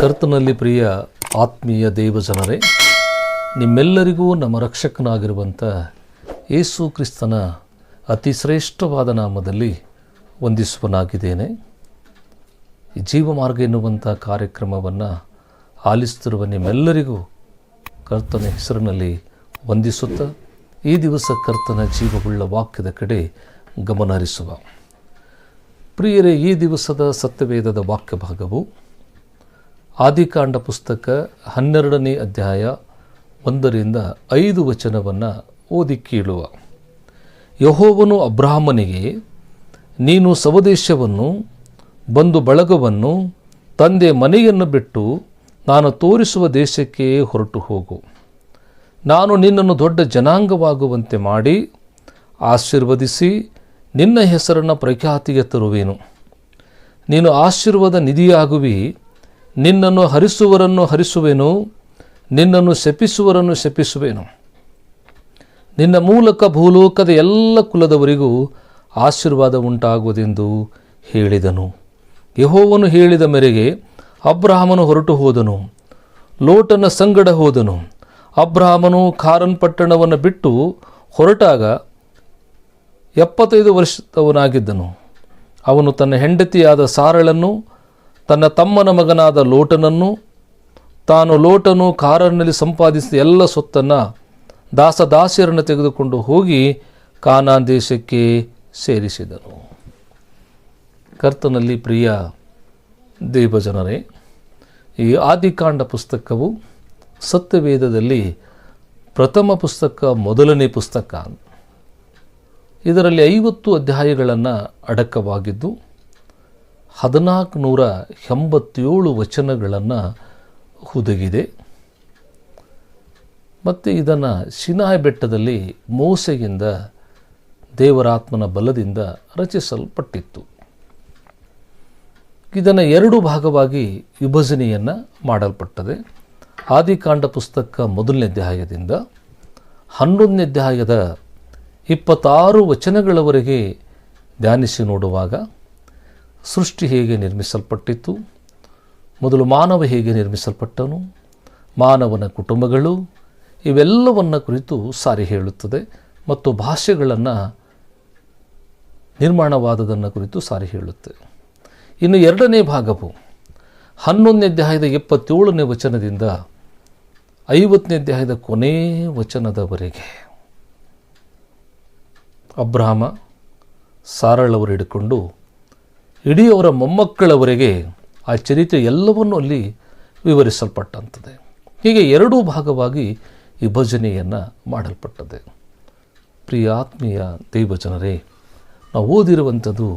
ಕರ್ತನಲ್ಲಿ ಪ್ರಿಯ ಆತ್ಮೀಯ ದೇವಜನರೇ, ನಿಮ್ಮೆಲ್ಲರಿಗೂ ನಮ್ಮ ರಕ್ಷಕನಾಗಿರುವಂಥ ಯೇಸು ಕ್ರಿಸ್ತನ ಅತಿ ಶ್ರೇಷ್ಠವಾದ ನಾಮದಲ್ಲಿ ವಂದಿಸುವನಾಗಿದ್ದೇನೆ. ಈ ಜೀವಮಾರ್ಗ ಎನ್ನುವಂಥ ಕಾರ್ಯಕ್ರಮವನ್ನು ಆಲಿಸುತ್ತಿರುವ ನಿಮ್ಮೆಲ್ಲರಿಗೂ ಕರ್ತನ ಹೆಸರಿನಲ್ಲಿ ವಂದಿಸುತ್ತಾ ಈ ದಿವಸ ಕರ್ತನ ಜೀವವುಳ್ಳ ವಾಕ್ಯದ ಕಡೆ ಗಮನ ಹರಿಸುವ. ಪ್ರಿಯರೇ, ಈ ದಿವಸದ ಸತ್ಯವೇದದ ವಾಕ್ಯ ಭಾಗವು ಆದಿಕಾಂಡ ಪುಸ್ತಕ 12ನೇ ಅಧ್ಯಾಯ 1ರಿಂದ 5 ವಚನವನ್ನು ಓದಿ ಕೇಳುವ. ಯೆಹೋವನು ಅಬ್ರಹಾಮನಿಗೆ, ನೀನು ಸ್ವದೇಶವನ್ನು, ಬಂಧು ಬಳಗವನ್ನು, ತಂದೆ ಮನೆಯನ್ನು ಬಿಟ್ಟು ನಾನು ತೋರಿಸುವ ದೇಶಕ್ಕೆ ಹೊರಟು ಹೋಗು. ನಾನು ನಿನ್ನನ್ನು ದೊಡ್ಡ ಜನಾಂಗವಾಗುವಂತೆ ಮಾಡಿ ಆಶೀರ್ವದಿಸಿ ನಿನ್ನ ಹೆಸರನ್ನು ಪ್ರಖ್ಯಾತಿಗೆ ತರುವೆನು. ನೀನು ಆಶೀರ್ವಾದ ನಿಧಿಯಾಗುವಿ. ನಿನ್ನನ್ನು ಹರಿಸುವರನ್ನು ಹರಿಸುವೆನು, ನಿನ್ನನ್ನು ಶಪಿಸುವರನ್ನು ಶಪಿಸುವೆನು. ನಿನ್ನ ಮೂಲಕ ಭೂಲೋಕದ ಎಲ್ಲ ಕುಲದವರಿಗೂ ಆಶೀರ್ವಾದ ಉಂಟಾಗುವುದೆಂದು ಹೇಳಿದನು. ಯೆಹೋವನು ಹೇಳಿದ ಮೇರೆಗೆ ಅಬ್ರಹಾಮನು ಹೊರಟು ಹೋದನು. ಲೋಟನ ಸಂಗಡ ಹೋದನು. ಅಬ್ರಹಾಮನು ಖಾರನ್ ಪಟ್ಟಣವನ್ನು ಬಿಟ್ಟು ಹೊರಟಾಗ 75 ವರ್ಷದವನಾಗಿದ್ದನು. ಅವನು ತನ್ನ ಹೆಂಡತಿಯಾದ ಸಾರಳನ್ನು, ತನ್ನ ತಮ್ಮನ ಮಗನಾದ ಲೋಟನನ್ನು, ತಾನು ಲೋಟನು ಖಾರನ್ನಲ್ಲಿ ಸಂಪಾದಿಸಿದ ಎಲ್ಲ ಸೊತ್ತನ್ನು, ದಾಸದಾಸಿಯರನ್ನು ತೆಗೆದುಕೊಂಡು ಹೋಗಿ ಕಾನಾನ್ ದೇಶಕ್ಕೆ ಸೇರಿಸಿದನು. ಕರ್ತನಲ್ಲಿ ಪ್ರಿಯ ದೇವಜನರೇ, ಈ ಆದಿಕಾಂಡ ಪುಸ್ತಕವು ಸತ್ಯವೇದದಲ್ಲಿ ಪ್ರಥಮ ಪುಸ್ತಕ, ಮೊದಲನೇ ಪುಸ್ತಕ. ಇದರಲ್ಲಿ 50 ಅಧ್ಯಾಯಗಳನ್ನು ಅಡಕವಾಗಿದ್ದು 1487 ವಚನಗಳನ್ನು ಹುದುಗಿದೆ. ಮತ್ತು ಇದನ್ನು ಸಿನಾಯ್ ಬೆಟ್ಟದಲ್ಲಿ ಮೋಸೆಯಿಂದ ದೇವರಾತ್ಮನ ಬಲದಿಂದ ರಚಿಸಲ್ಪಟ್ಟಿತ್ತು. ಇದನ್ನು 2 ಭಾಗವಾಗಿ ವಿಭಜನೆಯನ್ನು ಮಾಡಲ್ಪಟ್ಟದೆ. ಆದಿಕಾಂಡ ಪುಸ್ತಕ 1ನೇ ಅಧ್ಯಾಯದಿಂದ 11ನೇ ಅಧ್ಯಾಯದ 26 ವಚನಗಳವರೆಗೆ ಧ್ಯಾನಿಸಿ ನೋಡುವಾಗ ಸೃಷ್ಟಿ ಹೇಗೆ ನಿರ್ಮಿಸಲ್ಪಟ್ಟಿತ್ತು, ಮೊದಲು ಮಾನವ ಹೇಗೆ ನಿರ್ಮಿಸಲ್ಪಟ್ಟನು, ಮಾನವನ ಕುಟುಂಬಗಳು, ಇವೆಲ್ಲವನ್ನು ಕುರಿತು ಸಾರಿ ಹೇಳುತ್ತದೆ. ಮತ್ತು ಭಾಷೆಗಳನ್ನು ನಿರ್ಮಾಣವಾದದನ್ನು ಕುರಿತು ಸಾರಿ ಹೇಳುತ್ತೆ. ಇನ್ನು 2ನೇ ಭಾಗವು 11ನೇ ಅಧ್ಯಾಯದ 77ನೇ ವಚನದಿಂದ 50ನೇ ಅಧ್ಯಾಯದ ಕೊನೇ ವಚನದವರೆಗೆ ಅಬ್ರಹಾಮ, ಸಾರಳವರು ಹಿಡ್ಕೊಂಡು ಇಡೀ ಅವರ ಮೊಮ್ಮಕ್ಕಳವರೆಗೆ ಆ ಚರಿತ್ರೆ ಎಲ್ಲವನ್ನೂ ಅಲ್ಲಿ ವಿವರಿಸಲ್ಪಟ್ಟಂಥದ್ದು. ಹೀಗೆ 2 ಭಾಗವಾಗಿ ವಿಭಜನೆಯನ್ನು ಮಾಡಲ್ಪಟ್ಟದೆ. ಪ್ರಿಯ ಆತ್ಮೀಯ ದೈವಜನರೇ, ನಾವು ಓದಿರುವಂಥದ್ದು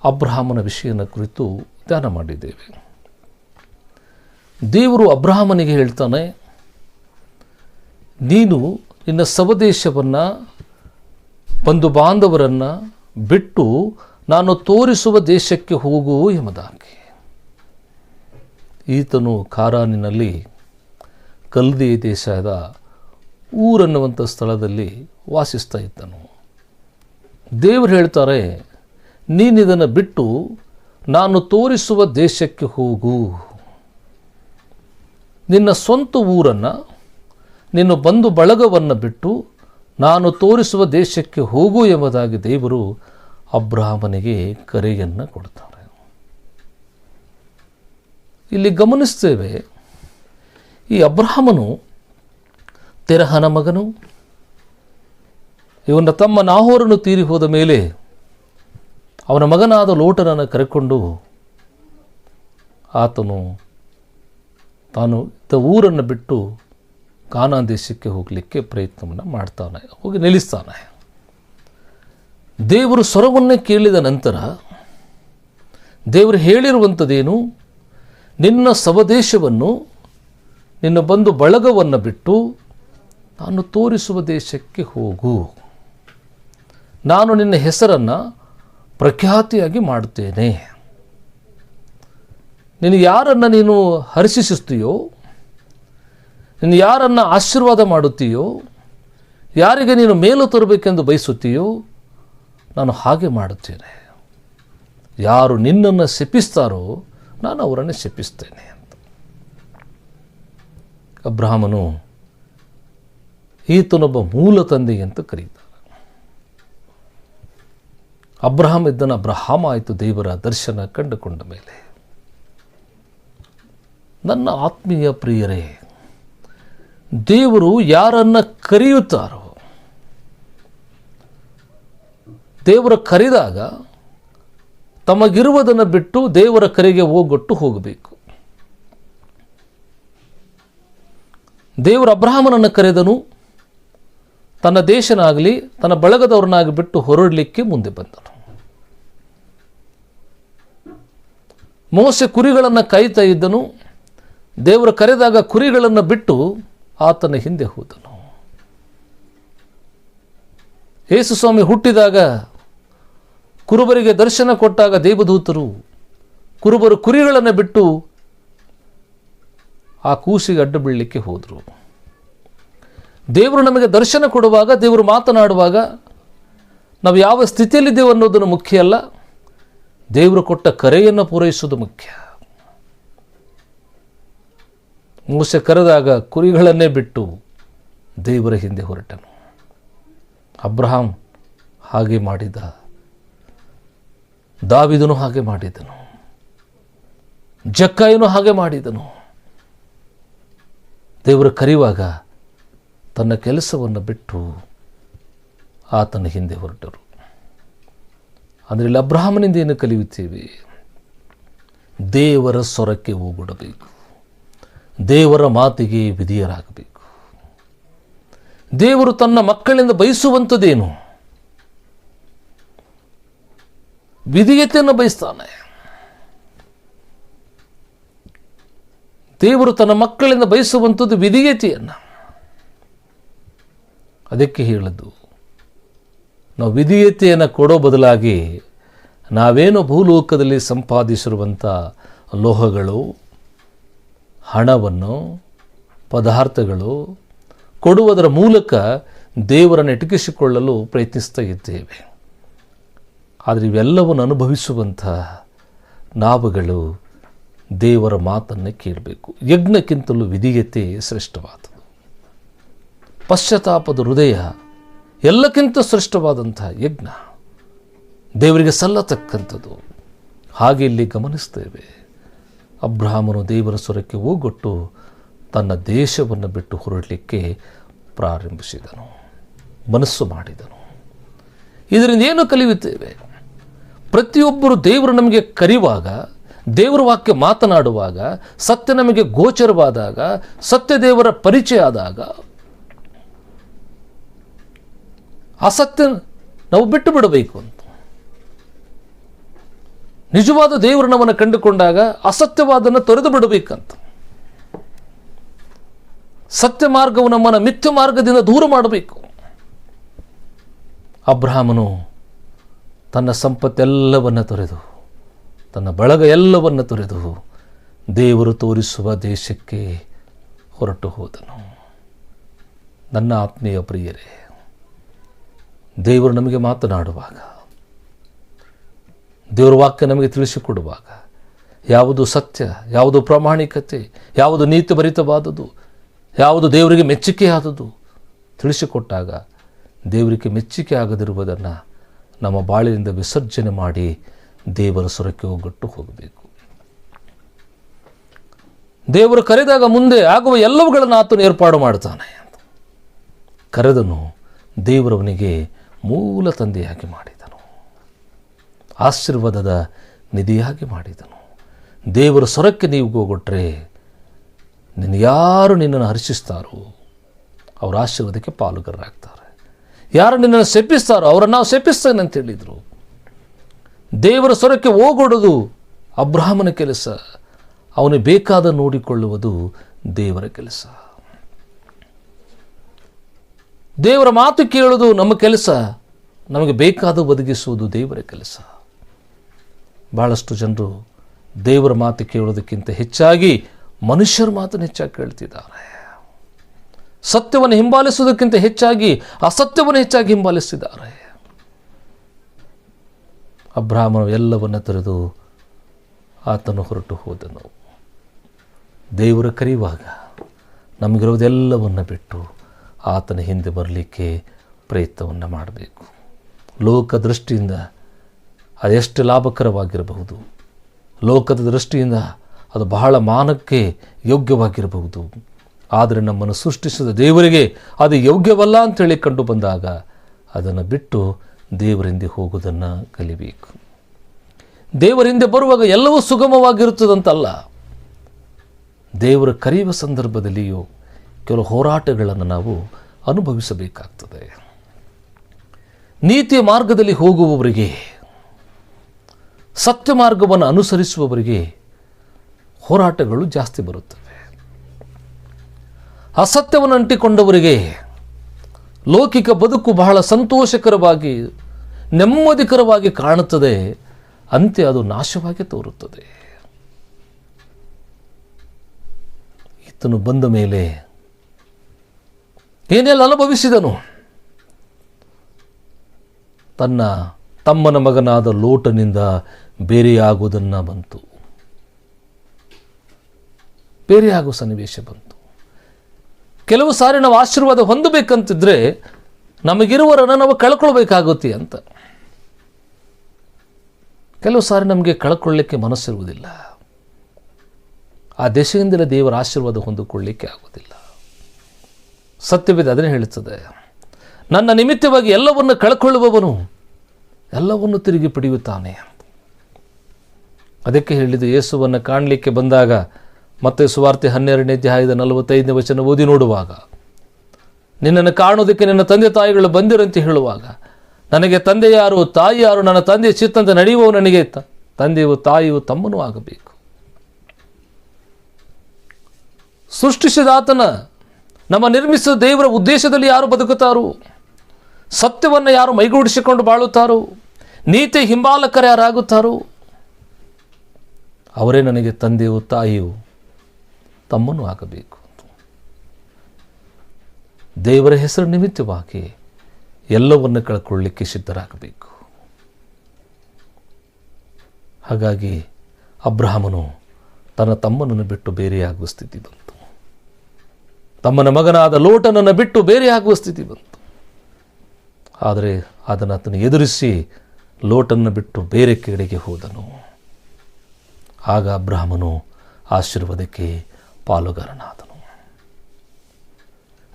ಅಬ್ರಹಾಮನ ವಿಷಯನ ಕುರಿತು ಧ್ಯಾನ ಮಾಡಿದ್ದೇವೆ. ದೇವರು ಅಬ್ರಹಾಮನಿಗೆ ಹೇಳ್ತಾನೆ, ನೀನು ನಿನ್ನ ಸ್ವದೇಶವನ್ನು, ಬಂಧು ಬಾಂಧವರನ್ನು ಬಿಟ್ಟು ನಾನು ತೋರಿಸುವ ದೇಶಕ್ಕೆ ಹೋಗು ಎಂಬುದಾಗಿ. ಈತನು ಖಾರಾನಿನಲ್ಲಿ ಕಲ್ದಿ ದೇಶದ ಊರನ್ನುವಂಥ ಸ್ಥಳದಲ್ಲಿ ವಾಸಿಸ್ತಾ ಇದ್ದನು. ದೇವರು ಹೇಳ್ತಾರೆ, ನೀನಿದನ್ನು ಬಿಟ್ಟು ನಾನು ತೋರಿಸುವ ದೇಶಕ್ಕೆ ಹೋಗು. ನಿನ್ನ ಸ್ವಂತ ಊರನ್ನು, ನಿನ್ನ ಬಂಧು ಬಳಗವನ್ನು ಬಿಟ್ಟು ನಾನು ತೋರಿಸುವ ದೇಶಕ್ಕೆ ಹೋಗು ಎಂಬುದಾಗಿ ದೇವರು ಅಬ್ರಹಾಮನಿಗೆ ಕರೆಯನ್ನು ಕೊಡ್ತಾರೆ. ಇಲ್ಲಿ ಗಮನಿಸ್ತೇವೆ, ಈ ಅಬ್ರಹಾಮನು ತೆರಹನ ಮಗನು. ಇವನ ತಮ್ಮ ನಾಹೋರನು ತೀರಿ ಹೋದ ಮೇಲೆ ಅವನ ಮಗನಾದ ಲೋಟನನ್ನು ಕರೆಕೊಂಡು ಆತನು ತಾನು ಊರನ್ನು ಬಿಟ್ಟು ಕಾನಾನ್ ದೇಶಕ್ಕೆ ಹೋಗಲಿಕ್ಕೆ ಪ್ರಯತ್ನವನ್ನು ಮಾಡ್ತಾನೆ, ಹೋಗಿ ನಿಲ್ಲಿಸ್ತಾನೆ. ದೇವರು ಸ್ವರವನ್ನೇ ಕೇಳಿದ ನಂತರ ದೇವರು ಹೇಳಿರುವಂಥದ್ದೇನು, ನಿನ್ನ ಸ್ವದೇಶವನ್ನು, ನಿನ್ನ ಬಂಧು ಬಳಗವನ್ನು ಬಿಟ್ಟು ನಾನು ತೋರಿಸುವ ದೇಶಕ್ಕೆ ಹೋಗು. ನಾನು ನಿನ್ನ ಹೆಸರನ್ನು ಪ್ರಖ್ಯಾತಿಯಾಗಿ ಮಾಡುತ್ತೇನೆ. ನೀನು ಯಾರನ್ನು ನೀನು ಹರ್ಷಿಸುತ್ತೀಯೋ, ನೀನು ಯಾರನ್ನು ಆಶೀರ್ವಾದ ಮಾಡುತ್ತೀಯೋ, ಯಾರಿಗೆ ನೀನು ಮೇಲು ತರಬೇಕೆಂದು ಬಯಸುತ್ತೀಯೋ, ನಾನು ಹಾಗೆ ಮಾಡುತ್ತೇನೆ. ಯಾರು ನಿನ್ನನ್ನು ಶಪಿಸ್ತಾರೋ ನಾನು ಅವರನ್ನು ಶಪಿಸ್ತೇನೆ ಅಂತ. ಅಬ್ರಹಾಮನು ಈತನೊಬ್ಬ ಮೂಲ ತಂದೆ ಅಂತ ಕರೀತಾರೆ. ಅಬ್ರಹಾಂ ಇದ್ದನ ಅಬ್ರಹಾಮ ಆಯಿತು ದೇವರ ದರ್ಶನ ಕಂಡುಕೊಂಡ ಮೇಲೆ. ನನ್ನ ಆತ್ಮೀಯ ಪ್ರಿಯರೇ, ದೇವರು ಯಾರನ್ನ ಕರೆಯುತ್ತಾರೋ, ದೇವರ ಕರೆದಾಗ ತಮಗಿರುವುದನ್ನು ಬಿಟ್ಟು ದೇವರ ಕರೆಗೆ ಹೋಗೊಟ್ಟು ಹೋಗಬೇಕು. ದೇವರು ಅಬ್ರಹಾಮನನ್ನು ಕರೆದನು, ತನ್ನ ದೇಶನಾಗಲಿ ತನ್ನ ಬಳಗದವ್ರನ್ನಾಗಿ ಬಿಟ್ಟು ಹೊರಡಲಿಕ್ಕೆ ಮುಂದೆ ಬಂದನು. ಮೋಸೆ ಕುರಿಗಳನ್ನು ಕಾಯ್ತಾ ಇದ್ದನು. ದೇವರು ಕರೆದಾಗ ಕುರಿಗಳನ್ನು ಬಿಟ್ಟು ಆತನ ಹಿಂದೆ ಹೋದನು. ಯೇಸು ಸ್ವಾಮಿ ಹುಟ್ಟಿದಾಗ ಕುರುಬರಿಗೆ ದರ್ಶನ ಕೊಟ್ಟಾಗ ದೇವದೂತರು ಕುರುಬರು ಕುರಿಗಳನ್ನು ಬಿಟ್ಟು ಆ ಕೂಸಿಗೆ ಅಡ್ಡ ಬೀಳಲಿಕ್ಕೆ ಹೋದರು. ದೇವರು ನಮಗೆ ದರ್ಶನ ಕೊಡುವಾಗ, ದೇವರು ಮಾತನಾಡುವಾಗ ನಾವು ಯಾವ ಸ್ಥಿತಿಯಲ್ಲಿದ್ದೇವೆ ಅನ್ನೋದನ್ನು ಮುಖ್ಯ ಅಲ್ಲ, ದೇವರು ಕೊಟ್ಟ ಕರೆಯನ್ನು ಪೂರೈಸುವುದು ಮುಖ್ಯ. ಮೋಸೆ ಕರೆದಾಗ ಕುರಿಗಳನ್ನೇ ಬಿಟ್ಟು ದೇವರ ಹಿಂದೆ ಹೊರಟನು. ಅಬ್ರಹಾಂ ಹಾಗೆ ಮಾಡಿದ, ದಾವೀದನು ಹಾಗೆ ಮಾಡಿದನು, ಜಕ್ಕಾಯನು ಹಾಗೆ ಮಾಡಿದನು. ದೇವರು ಕರೆಯುವಾಗ ತನ್ನ ಕೆಲಸವನ್ನು ಬಿಟ್ಟು ಆತನ ಹಿಂದೆ ಹೊರಟರು. ಅಂದರೆ ಇಲ್ಲಿ ಅಬ್ರಹಾಮನಿಂದ ಏನು ಕಲಿಯುತ್ತೇವೆ? ದೇವರ ಸ್ವರಕ್ಕೆ ಹೋಗೊಡಬೇಕು, ದೇವರ ಮಾತಿಗೆ ವಿಧೇಯರಾಗಬೇಕು. ದೇವರು ತನ್ನ ಮಕ್ಕಳಿಂದ ಬಯಸುವಂಥದ್ದೇನು? ವಿಧೇಯತೆಯನ್ನು ಬಯಸ್ತಾನೆ. ದೇವರು ತನ್ನ ಮಕ್ಕಳಿಂದ ಬಯಸುವಂಥದ್ದು ವಿಧೇಯತೆಯನ್ನು. ಅದಕ್ಕೆ ಹೇಳದ್ದು, ನಾವು ವಿಧೇಯತೆಯನ್ನು ಕೊಡೋ ಬದಲಾಗಿ ನಾವೇನು ಭೂಲೋಕದಲ್ಲಿ ಸಂಪಾದಿಸಿರುವಂಥ ಲೋಹಗಳು, ಹಣವನ್ನು, ಪದಾರ್ಥಗಳು ಕೊಡುವುದರ ಮೂಲಕ ದೇವರನ್ನು ಇಟಕಿಸಿಕೊಳ್ಳಲು ಪ್ರಯತ್ನಿಸ್ತಾ ಇದ್ದೇವೆ. ಆದರೆ ಇವೆಲ್ಲವನ್ನು ಅನುಭವಿಸುವಂಥ ನಾವುಗಳು ದೇವರ ಮಾತನ್ನು ಕೇಳಬೇಕು. ಯಜ್ಞಕ್ಕಿಂತಲೂ ವಿಧೇಯತೆ ಶ್ರೇಷ್ಠವಾದದ್ದು. ಪಶ್ಚಾತ್ತಾಪದ ಹೃದಯ ಎಲ್ಲಕ್ಕಿಂತ ಶ್ರೇಷ್ಠವಾದಂಥ ಯಜ್ಞ, ದೇವರಿಗೆ ಸಲ್ಲತಕ್ಕಂಥದ್ದು. ಹಾಗೆ ಇಲ್ಲಿ ಗಮನಿಸ್ತೇವೆ, ಅಬ್ರಹಾಮನು ದೇವರ ಸ್ವರಕ್ಕೆ ಹೋಗೊಟ್ಟು ತನ್ನ ದೇಶವನ್ನು ಬಿಟ್ಟು ಹೊರಡಲಿಕ್ಕೆ ಪ್ರಾರಂಭಿಸಿದನು, ಮನಸ್ಸು ಮಾಡಿದನು. ಇದರಿಂದ ಏನು ಕಲಿಯುತ್ತೇವೆ? ಪ್ರತಿಯೊಬ್ಬರು ದೇವರು ನಮಗೆ ಕರೆಯುವಾಗ, ದೇವರ ವಾಕ್ಯ ಮಾತನಾಡುವಾಗ, ಸತ್ಯ ನಮಗೆ ಗೋಚರವಾದಾಗ, ಸತ್ಯ ದೇವರ ಪರಿಚಯ ಆದಾಗ ಅಸತ್ಯ ನಾವು ಬಿಟ್ಟು ಬಿಡಬೇಕು ಅಂತ. ನಿಜವಾದ ದೇವರು ನಮ್ಮನ್ನು ಕಂಡುಕೊಂಡಾಗ ಅಸತ್ಯವಾದನ್ನು ತೊರೆದು ಬಿಡಬೇಕಂತ. ಸತ್ಯ ಮಾರ್ಗವು ನಮ್ಮನ್ನು ಮಿಥ್ಯ ಮಾರ್ಗದಿಂದ ದೂರ ಮಾಡಬೇಕು. ಅಬ್ರಹಾಮನು ತನ್ನ ಸಂಪತ್ತೆಲ್ಲವನ್ನು ತೊರೆದು, ತನ್ನ ಬಳಗ ಎಲ್ಲವನ್ನು ತೊರೆದು ದೇವರು ತೋರಿಸುವ ದೇಶಕ್ಕೆ ಹೊರಟು ಹೋದನು. ನನ್ನ ಆತ್ಮೀಯ ಪ್ರಿಯರೇ, ದೇವರು ನಮಗೆ ಮಾತನಾಡುವಾಗ, ದೇವರ ವಾಕ್ಯ ನಮಗೆ ತಿಳಿಸಿಕೊಡುವಾಗ, ಯಾವುದು ಸತ್ಯ, ಯಾವುದು ಪ್ರಾಮಾಣಿಕತೆ, ಯಾವುದು ನೀತಿಭರಿತವಾದುದು, ಯಾವುದು ದೇವರಿಗೆ ಮೆಚ್ಚುಗೆಯಾದದ್ದು ತಿಳಿಸಿಕೊಟ್ಟಾಗ ದೇವರಿಗೆ ಮೆಚ್ಚುಗೆ ಆಗದಿರುವುದನ್ನು ನಮ್ಮ ಬಾಳಿನಿಂದ ವಿಸರ್ಜನೆ ಮಾಡಿ ದೇವರ ಸ್ವರಕ್ಕೆ ಹೋಗೊಟ್ಟು ಹೋಗಬೇಕು. ದೇವರು ಕರೆದಾಗ ಮುಂದೆ ಆಗುವ ಎಲ್ಲವುಗಳನ್ನು ಆತನು ಏರ್ಪಾಡು ಮಾಡ್ತಾನೆ. ಕರೆದನು, ದೇವರವನಿಗೆ ಮೂಲ ತಂದೆಯಾಗಿ ಮಾಡಿದನು, ಆಶೀರ್ವಾದದ ನಿಧಿಯಾಗಿ ಮಾಡಿದನು. ದೇವರ ಸ್ವರಕ್ಕೆ ನೀವು ಹೋಗೊಟ್ರೆ ಯಾರು ನಿನ್ನನ್ನು ಹರ್ಷಿಸ್ತಾರೋ ಅವರು ಆಶೀರ್ವಾದಕ್ಕೆ ಪಾಲುಗಾರರಾಗ್ತಾರೆ. ಯಾರು ನಿನ್ನನ್ನು ಶಪಿಸ್ತಾರೋ ಅವರನ್ನು ನಾವು ಶಪಿಸ್ತೇನೆ ಅಂತ ಹೇಳಿದರು. ದೇವರ ಸ್ವರಕ್ಕೆ ಹೋಗೊಡೋದು ಅಬ್ರಹಾಮನ ಕೆಲಸ, ಅವನಿಗೆ ಬೇಕಾದ ನೋಡಿಕೊಳ್ಳುವುದು ದೇವರ ಕೆಲಸ. ದೇವರ ಮಾತು ಕೇಳೋದು ನಮ್ಮ ಕೆಲಸ, ನಮಗೆ ಬೇಕಾದ ಒದಗಿಸುವುದು ದೇವರ ಕೆಲಸ. ಬಹಳಷ್ಟು ಜನರು ದೇವರ ಮಾತು ಕೇಳೋದಕ್ಕಿಂತ ಹೆಚ್ಚಾಗಿ ಮನುಷ್ಯರ ಮಾತನ್ನು ಹೆಚ್ಚಾಗಿ ಕೇಳ್ತಿದ್ದಾರೆ. ಸತ್ಯವನ್ನು ಹಿಂಬಾಲಿಸುವುದಕ್ಕಿಂತ ಹೆಚ್ಚಾಗಿ ಅಸತ್ಯವನ್ನು ಹೆಚ್ಚಾಗಿ ಹಿಂಬಾಲಿಸಿದ್ದಾರೆ. ಅಬ್ರಹಾಮನು ಎಲ್ಲವನ್ನು ತೊರೆದು ಆತನು ಹೊರಟು ಹೋದನು. ದೇವರ ಕರೆಯುವಾಗ ನಮಗಿರೋದೆಲ್ಲವನ್ನು ಬಿಟ್ಟು ಆತನ ಹಿಂದೆ ಬರಲಿಕ್ಕೆ ಪ್ರಯತ್ನವನ್ನು ಮಾಡಬೇಕು. ಲೋಕ ದೃಷ್ಟಿಯಿಂದ ಅದೆಷ್ಟು ಲಾಭಕರವಾಗಿರಬಹುದು, ಲೋಕದ ದೃಷ್ಟಿಯಿಂದ ಅದು ಬಹಳ ಮಾನಕ್ಕೆ ಯೋಗ್ಯವಾಗಿರಬಹುದು. ಆದರೆ ನಮ್ಮನ್ನು ಸೃಷ್ಟಿಸಿದ ದೇವರಿಗೆ ಅದು ಯೋಗ್ಯವಲ್ಲ ಅಂತೇಳಿ ಕಂಡು ಬಂದಾಗ ಅದನ್ನು ಬಿಟ್ಟು ದೇವರಿಂದೆ ಹೋಗುವುದನ್ನು ಕಲಿಬೇಕು. ದೇವರಿಂದೆ ಬರುವಾಗ ಎಲ್ಲವೂ ಸುಗಮವಾಗಿರುತ್ತದಂತಲ್ಲ. ದೇವರ ಕರೆಯುವ ಸಂದರ್ಭದಲ್ಲಿಯೂ ಕೆಲವು ಹೋರಾಟಗಳನ್ನು ನಾವು ಅನುಭವಿಸಬೇಕಾಗ್ತದೆ. ನೀತಿಯ ಮಾರ್ಗದಲ್ಲಿ ಹೋಗುವವರಿಗೆ, ಸತ್ಯ ಮಾರ್ಗವನ್ನು ಅನುಸರಿಸುವವರಿಗೆ ಹೋರಾಟಗಳು ಜಾಸ್ತಿ ಬರುತ್ತವೆ. ಅಸತ್ಯವನ್ನು ಅಂಟಿಕೊಂಡವರಿಗೆ ಲೌಕಿಕ ಬದುಕು ಬಹಳ ಸಂತೋಷಕರವಾಗಿ, ನೆಮ್ಮದಿಕರವಾಗಿ ಕಾಣುತ್ತದೆ. ಅಂತೆ ಅದು ನಾಶವಾಗಿ ತೋರುತ್ತದೆ. ಈತನು ಬಂದ ಮೇಲೆ ಏನೆಲ್ಲ ಅನುಭವಿಸಿದನು? ತನ್ನ ತಮ್ಮನ ಮಗನಾದ ಲೋಟನಿಂದ ಬೇರೆಯಾಗುವುದನ್ನು ಬಂತು, ಬೇರೆಯಾಗುವ ಸನ್ನಿವೇಶ ಬಂತು. ಕೆಲವು ಸಾರಿ ನಾವು ಆಶೀರ್ವಾದ ಹೊಂದಬೇಕಂತಿದ್ರೆ ನಮಗಿರುವರನ್ನು ನಾವು ಕಳ್ಕೊಳ್ಬೇಕಾಗುತ್ತೆ ಅಂತ. ಕೆಲವು ಸಾರಿ ನಮಗೆ ಕಳ್ಕೊಳ್ಳಿಕ್ಕೆ ಮನಸ್ಸಿರುವುದಿಲ್ಲ. ಆ ದೆಸೆಯಿಂದಲೇ ದೇವರ ಆಶೀರ್ವಾದ ಹೊಂದಿಕೊಳ್ಳಿಕ್ಕೆ ಆಗುವುದಿಲ್ಲ. ಸತ್ಯವಿದೆ, ಅದನ್ನೇ ಹೇಳುತ್ತದೆ, ನನ್ನ ನಿಮಿತ್ತವಾಗಿ ಎಲ್ಲವನ್ನು ಕಳ್ಕೊಳ್ಳುವವನು ಎಲ್ಲವನ್ನು ತಿರುಗಿ ಪಡೆಯುತ್ತಾನೆ. ಅದಕ್ಕೆ ಹೇಳಿದ್ದು, ಯೇಸುವನ್ನು ಕಾಣಲಿಕ್ಕೆ ಬಂದಾಗ ಮತ್ತೆ ಸುವಾರ್ತೆ 12ನೇ ಅಧ್ಯಾಯದ 45ನೇ ವಚನ ಓದಿ ನೋಡುವಾಗ, ನಿನ್ನನ್ನು ಕಾಣೋದಕ್ಕೆ ನಿನ್ನ ತಂದೆ ತಾಯಿಗಳು ಬಂದಿರಂತೆ ಹೇಳುವಾಗ, ನನಗೆ ತಂದೆ ಯಾರು ತಾಯಿ ಯಾರು, ನನ್ನ ತಂದೆಯ ಚಿತ್ತಂತೆ ನಡೆಯುವವು ನನಗೆ ತಂದೆಯು ತಾಯಿಯು ತಮ್ಮನೂ ಆಗಬೇಕು. ಸೃಷ್ಟಿಸಿದ ಆತನ, ನಮ್ಮ ನಿರ್ಮಿಸಿದ ದೇವರ ಉದ್ದೇಶದಲ್ಲಿ ಯಾರು ಬದುಕುತ್ತಾರೋ, ಸತ್ಯವನ್ನು ಯಾರು ಮೈಗೂಡಿಸಿಕೊಂಡು ಬಾಳುತ್ತಾರೋ, ನೀತಿ ಹಿಂಬಾಲಕರು ಯಾರಾಗುತ್ತಾರೋ ಅವರೇ ನನಗೆ ತಂದೆಯು ತಾಯಿಯು ತಮ್ಮನೂ ಆಗಬೇಕು. ದೇವರ ಹೆಸರು ನಿಮಿತ್ತವಾಗಿ ಎಲ್ಲವನ್ನು ಕಳ್ಕೊಳ್ಳಿಕ್ಕೆ ಸಿದ್ಧರಾಗಬೇಕು. ಹಾಗಾಗಿ ಅಬ್ರಹಾಮನು ತನ್ನ ತಮ್ಮನನ್ನು ಬಿಟ್ಟು ಬೇರೆಯಾಗುವ ಸ್ಥಿತಿ ಬಂತು. ತಮ್ಮನ ಮಗನಾದ ಲೋಟನನ್ನು ಬಿಟ್ಟು ಬೇರೆಯಾಗುವ ಸ್ಥಿತಿ ಬಂತು. ಆದರೆ ಅದನ್ನು ಆತನು ಎದುರಿಸಿ ಲೋಟನ್ನು ಬಿಟ್ಟು ಬೇರೆ ಕಡೆಗೆ ಹೋದನು. ಆಗ ಅಬ್ರಹಾಮನು ಆಶೀರ್ವಾದಕ್ಕೆ ಪಾಲುಗಾರನಾದನು.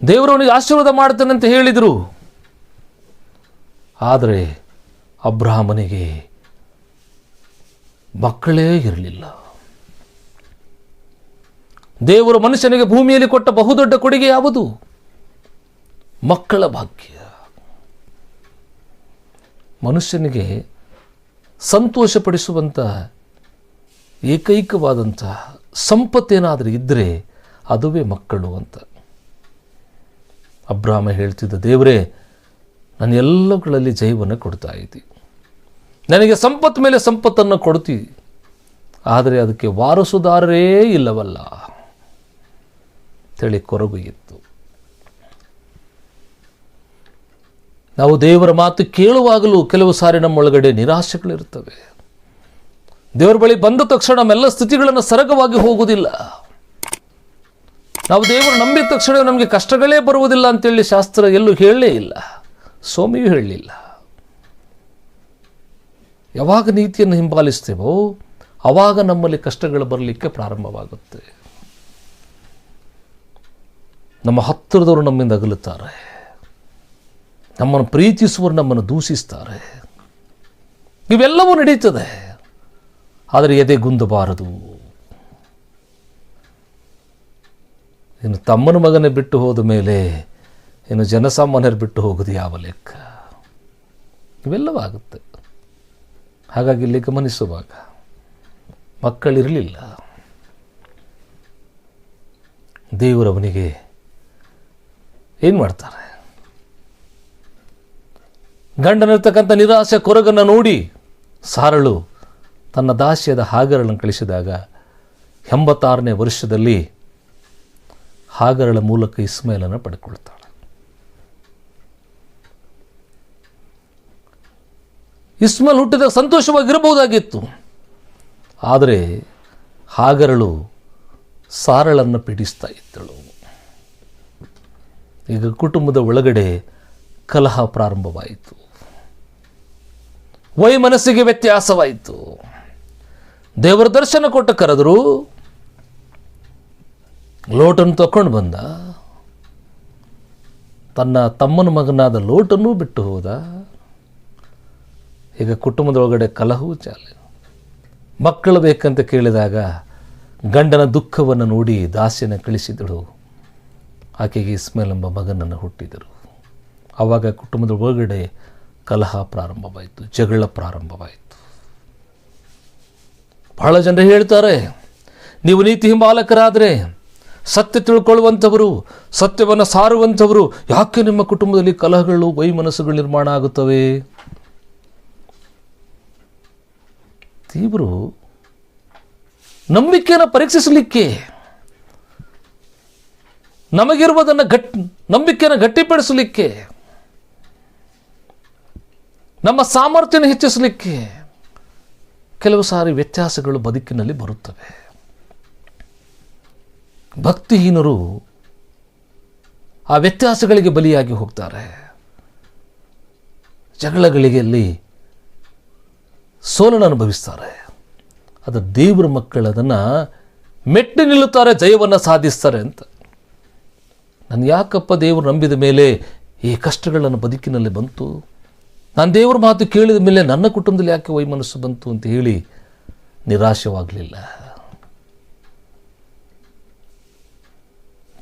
ದೇವರವನಿಗೆ ಆಶೀರ್ವಾದ ಮಾಡ್ತಾನಂತ ಹೇಳಿದರು. ಆದರೆ ಅಬ್ರಹಾಮನಿಗೆ ಮಕ್ಕಳೇ ಇರಲಿಲ್ಲ. ದೇವರು ಮನುಷ್ಯನಿಗೆ ಭೂಮಿಯಲ್ಲಿ ಕೊಟ್ಟ ಬಹುದೊಡ್ಡ ಕೊಡುಗೆ ಯಾವುದು? ಮಕ್ಕಳ ಭಾಗ್ಯ. ಮನುಷ್ಯನಿಗೆ ಸಂತೋಷಪಡಿಸುವಂಥ ಏಕೈಕವಾದಂಥ ಸಂಪತ್ತೇನಾದರೂ ಇದ್ದರೆ ಅದುವೇ ಮಕ್ಕಳು ಅಂತ. ಅಬ್ರಹಾಮ ಹೇಳ್ತಿದ್ದ, ದೇವರೇ ನಾನು ಎಲ್ಲಗಳಲ್ಲಿ ಜಯವನ್ನು ಕೊಡ್ತಾ ಇದ್ದಿ, ನನಗೆ ಸಂಪತ್ತು ಮೇಲೆ ಸಂಪತ್ತನ್ನು ಕೊಡ್ತಿ, ಆದರೆ ಅದಕ್ಕೆ ವಾರಸುದಾರರೇ ಇಲ್ಲವಲ್ಲ ಅಂತೇಳಿ ಕೊರಗು ಇತ್ತು. ನಾವು ದೇವರ ಮಾತು ಕೇಳುವಾಗಲೂ ಕೆಲವು ಸಾರಿ ನಮ್ಮೊಳಗಡೆ ನಿರಾಶೆಗಳಿರ್ತವೆ. ದೇವರ ಬಳಿ ಬಂದ ತಕ್ಷಣ ನಮ್ಮೆಲ್ಲ ಸ್ಥಿತಿಗಳನ್ನು ಸರಗವಾಗಿ ಹೋಗುವುದಿಲ್ಲ. ನಾವು ದೇವರು ನಂಬಿದ ತಕ್ಷಣ ನಮಗೆ ಕಷ್ಟಗಳೇ ಬರುವುದಿಲ್ಲ ಅಂತೇಳಿ ಶಾಸ್ತ್ರ ಎಲ್ಲೂ ಹೇಳಲೇ ಇಲ್ಲ, ಸ್ವಾಮಿಯೂ ಹೇಳಲಿಲ್ಲ. ಯಾವಾಗ ನೀತಿಯನ್ನು ಹಿಂಬಾಲಿಸ್ತೇವೋ ಆವಾಗ ನಮ್ಮಲ್ಲಿ ಕಷ್ಟಗಳು ಬರಲಿಕ್ಕೆ ಪ್ರಾರಂಭವಾಗುತ್ತೆ. ನಮ್ಮ ಹತ್ತಿರದವರು ನಮ್ಮಿಂದ ಅಗಲುತ್ತಾರೆ, ನಮ್ಮನ್ನು ಪ್ರೀತಿಸುವರು ನಮ್ಮನ್ನು ದೂಷಿಸ್ತಾರೆ. ಇವೆಲ್ಲವೂ ನಡೀತದೆ. ಆದರೆ ಎದೆಗುಂದಬಾರದು. ಇನ್ನು ತಮ್ಮನ ಮಗನೇ ಬಿಟ್ಟು ಹೋದ ಮೇಲೆ ಇನ್ನು ಜನಸಾಮಾನ್ಯರು ಬಿಟ್ಟು ಹೋಗೋದು ಯಾವ ಲೆಕ್ಕ? ಇವೆಲ್ಲವಾಗುತ್ತೆ. ಹಾಗಾಗಿ ಇಲ್ಲಿ ಗಮನಿಸುವಾಗ ಮಕ್ಕಳಿರಲಿಲ್ಲ. ದೇವರವನಿಗೆ ಏನು ಮಾಡ್ತಾರೆ? ಗಂಡನಿರ್ತಕ್ಕಂಥ ನಿರಾಸೆ ಕೊರಗನ್ನು ನೋಡಿ ಸಾರಳು ತನ್ನ ದಾಸಿಯಾದ ಹಾಗರಳನ್ನು ಕಳಿಸಿದಾಗ 86ನೇ ವರ್ಷದಲ್ಲಿ ಹಾಗರಳ ಮೂಲಕ ಇಸ್ಮಾಯೇಲನ್ನು ಪಡ್ಕೊಳ್ತಾಳೆ. ಇಸ್ಮಾಯೇಲ್ ಹುಟ್ಟಿದಾಗ ಸಂತೋಷವಾಗಿರಬಹುದಾಗಿತ್ತು. ಆದರೆ ಹಾಗರಳು ಸಾರಳನ್ನು ಪೀಡಿಸ್ತಾ ಇದ್ದಳು. ಈಗ ಕುಟುಂಬದ ಒಳಗಡೆ ಕಲಹ ಪ್ರಾರಂಭವಾಯಿತು, ವೈಮನಸ್ಸಿಗೆ ವ್ಯತ್ಯಾಸವಾಯಿತು. ದೇವರ ದರ್ಶನ ಕೊಟ್ಟು ಕರೆದರು, ಲೋಟನ್ನು ತಕೊಂಡು ಬಂದ, ತನ್ನ ತಮ್ಮನ ಮಗನಾದ ಲೋಟನ್ನೂ ಬಿಟ್ಟು ಹೋದ. ಈಗ ಕುಟುಂಬದೊಳಗಡೆ ಕಲಹವೂ ಚಾಲೆ. ಮಕ್ಕಳು ಬೇಕಂತ ಕೇಳಿದಾಗ ಗಂಡನ ದುಃಖವನ್ನು ನೋಡಿ ದಾಸಿಯನ್ನು ಕಳಿಸಿದಳು. ಆಕೆಗೆ ಇಸ್ಮಾಯೇಲ್ ಎಂಬ ಮಗನನ್ನು ಹುಟ್ಟಿದರು. ಆವಾಗ ಕುಟುಂಬದ ಒಳಗಡೆ ಕಲಹ ಪ್ರಾರಂಭವಾಯಿತು, ಜಗಳ ಪ್ರಾರಂಭವಾಯಿತು. ಬಹಳ ಜನರು ಹೇಳ್ತಾರೆ, ನೀವು ನೀತಿ ಹಿಂಬಾಲಕರಾದರೆ, ಸತ್ಯ ತಿಳ್ಕೊಳ್ಳುವಂಥವರು, ಸತ್ಯವನ್ನು ಸಾರುವಂಥವರು, ಯಾಕೆ ನಿಮ್ಮ ಕುಟುಂಬದಲ್ಲಿ ಕಲಹಗಳು, ವೈಮನಸ್ಸುಗಳು ನಿರ್ಮಾಣ ಆಗುತ್ತವೆ? ದೇವರು ನಂಬಿಕೆಯನ್ನು ಪರೀಕ್ಷಿಸಲಿಕ್ಕೆ, ನಮಗಿರುವುದನ್ನು ನಂಬಿಕೆಯನ್ನು ಗಟ್ಟಿಪಡಿಸಲಿಕ್ಕೆ, ನಮ್ಮ ಸಾಮರ್ಥ್ಯವನ್ನು ಹೆಚ್ಚಿಸಲಿಕ್ಕೆ ಕೆಲವು ಸಾರಿ ವ್ಯತ್ಯಾಸಗಳು ಬದುಕಿನಲ್ಲಿ ಬರುತ್ತವೆ. ಭಕ್ತಿಹೀನರು ಆ ವ್ಯತ್ಯಾಸಗಳಿಗೆ ಬಲಿಯಾಗಿ ಹೋಗ್ತಾರೆ. ಜಗಳಗಳಿಗೆ ಅಲ್ಲಿ ಸೋಲನ್ನು ಅನುಭವಿಸ್ತಾರೆ. ಅದು ದೇವರ ಮಕ್ಕಳು ಅದನ್ನು ಮೆಟ್ಟಿ ನಿಲ್ಲುತ್ತಾರೆ, ಜಯವನ್ನು ಸಾಧಿಸ್ತಾರೆ ಅಂತ. ನಾನು ಯಾಕಪ್ಪ ದೇವರು ನಂಬಿದ ಮೇಲೆ ಈ ಕಷ್ಟಗಳನ್ನು ಬದುಕಿನಲ್ಲಿ ಬಂತು, ನಾನು ದೇವರ ಮಾತು ಕೇಳಿದ ಮೇಲೆ ನನ್ನ ಕುಟುಂಬದಲ್ಲಿ ಯಾಕೆ ವೈಮನಸ್ಸು ಬಂತು ಅಂತ ಹೇಳಿ ನಿರಾಶವಾಗಲಿಲ್ಲ.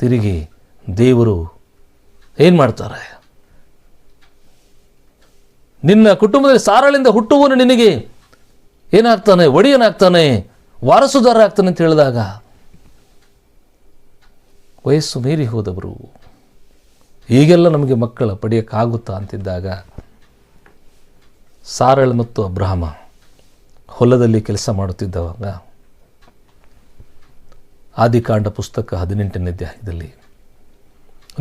ತಿರುಗಿ ದೇವರು ಏನು ಮಾಡ್ತಾರೆ, ನಿನ್ನ ಕುಟುಂಬದಲ್ಲಿ ಸಾರಳಿಂದ ಹುಟ್ಟುವನು ನಿನಗೆ ಏನಾಗ್ತಾನೆ, ಒಡೆಯನಾಗ್ತಾನೆ, ವಾರಸುದಾರ ಆಗ್ತಾನೆ ಅಂತ ಹೇಳಿದಾಗ, ವಯಸ್ಸು ಮೀರಿ ಹೋದವರು ಈಗೆಲ್ಲ ನಮಗೆ ಮಕ್ಕಳ ಪಡೆಯೋಕ್ಕಾಗುತ್ತಾ ಅಂತಿದ್ದಾಗ, ಸಾರಳ್ ಮತ್ತು ಅಬ್ರಹಾಮ ಹೊಲದಲ್ಲಿ ಕೆಲಸ ಮಾಡುತ್ತಿದ್ದವಾಗ, ಆದಿಕಾಂಡ ಪುಸ್ತಕ 18ನೇ ಅಧ್ಯಾಯದಲ್ಲಿ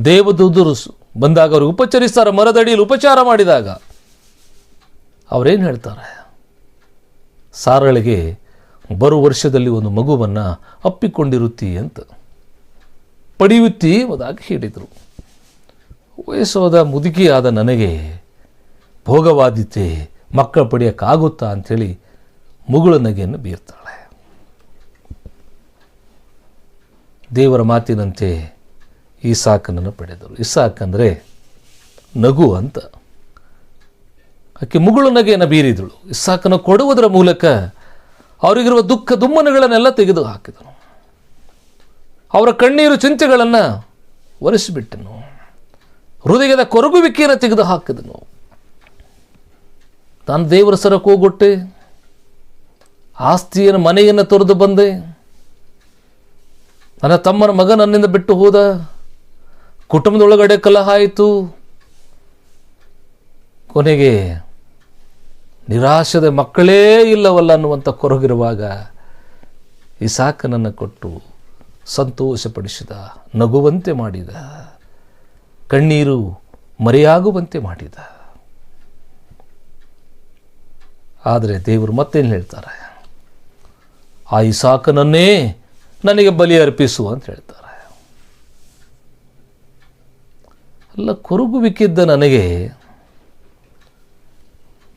ದೇವದೂತರು ಬಂದಾಗ ಅವರು ಉಪಚರಿಸ್ತಾರೆ. ಮರದಡಿಯಲ್ಲಿ ಉಪಚಾರ ಮಾಡಿದಾಗ ಅವರೇನು ಹೇಳ್ತಾರೆ, ಸಾರಳಿಗೆ ಬರುವ ವರ್ಷದಲ್ಲಿ ಒಂದು ಮಗುವನ್ನು ಅಪ್ಪಿಕೊಂಡಿರುತ್ತಿ ಅಂತ, ಪಡೆಯುತ್ತಿ ಎಂಬುದಾಗಿ ಹೇಳಿದರು. ವಯಸ್ಸಾದ ಮುದುಕಿಯಾದ ನನಗೆ ಭೋಗವಾದಿತೆ, ಮಕ್ಕಳು ಪಡೆಯೋಕ್ಕಾಗುತ್ತಾ ಅಂಥೇಳಿ ಮುಗುಳು ನಗೆಯನ್ನು ಬೀರ್ತಾಳೆ. ದೇವರ ಮಾತಿನಂತೆ ಇಸಾಕನನ್ನು ಪಡೆದರು. ಇಸಾಕ್ ಅಂದರೆ ನಗು ಅಂತ. ಆಕೆ ಮುಗುಳು ನಗೆಯನ್ನು ಬೀರಿದಳು. ಇಸಾಕನ ಕೊಡುವುದರ ಮೂಲಕ ಅವರಿಗಿರುವ ದುಃಖ ದುಮ್ಮನಗಳನ್ನೆಲ್ಲ ತೆಗೆದು ಹಾಕಿದನು. ಅವರ ಕಣ್ಣೀರು ಚಿಂತೆಗಳನ್ನು ಒರೆಸಿಬಿಟ್ಟನು. ಹೃದಯದ ಕೊರಗುವಿಕೆಯನ್ನು ತೆಗೆದು ಹಾಕಿದನು. ತಾನು ದೇವರ ಸರಕ್ಕೆ ಹೋಗೊಟ್ಟೆ, ಆಸ್ತಿಯನ್ನು ಮನೆಯನ್ನು ತೊರೆದು ಬಂದೆ, ನನ್ನ ತಮ್ಮನ ಮಗ ನನ್ನಿಂದ ಬಿಟ್ಟು ಹೋದ, ಕುಟುಂಬದೊಳಗಡೆ ಕಲಹ ಆಯಿತು. ಕೊನೆಗೆ ನಿರಾಶದ ಮಕ್ಕಳೇ ಇಲ್ಲವಲ್ಲ ಅನ್ನುವಂಥ ಕೊರಗಿರುವಾಗ ಇಸಾಕನನ್ನು ಕೊಟ್ಟು ಸಂತೋಷಪಡಿಸಿದ, ನಗುವಂತೆ ಮಾಡಿದ, ಕಣ್ಣೀರು ಮರೆಯಾಗುವಂತೆ ಮಾಡಿದ. ಆದರೆ ದೇವರು ಮತ್ತೇನು ಹೇಳ್ತಾರೆ, ಆ ಇಸಾಕನನ್ನೇ ನನಗೆ ಬಲಿ ಅರ್ಪಿಸು ಅಂತ ಹೇಳ್ತಾರೆ. ಅಲ್ಲ, ಕೊರಗುವಿಕಿದ್ದ ನನಗೆ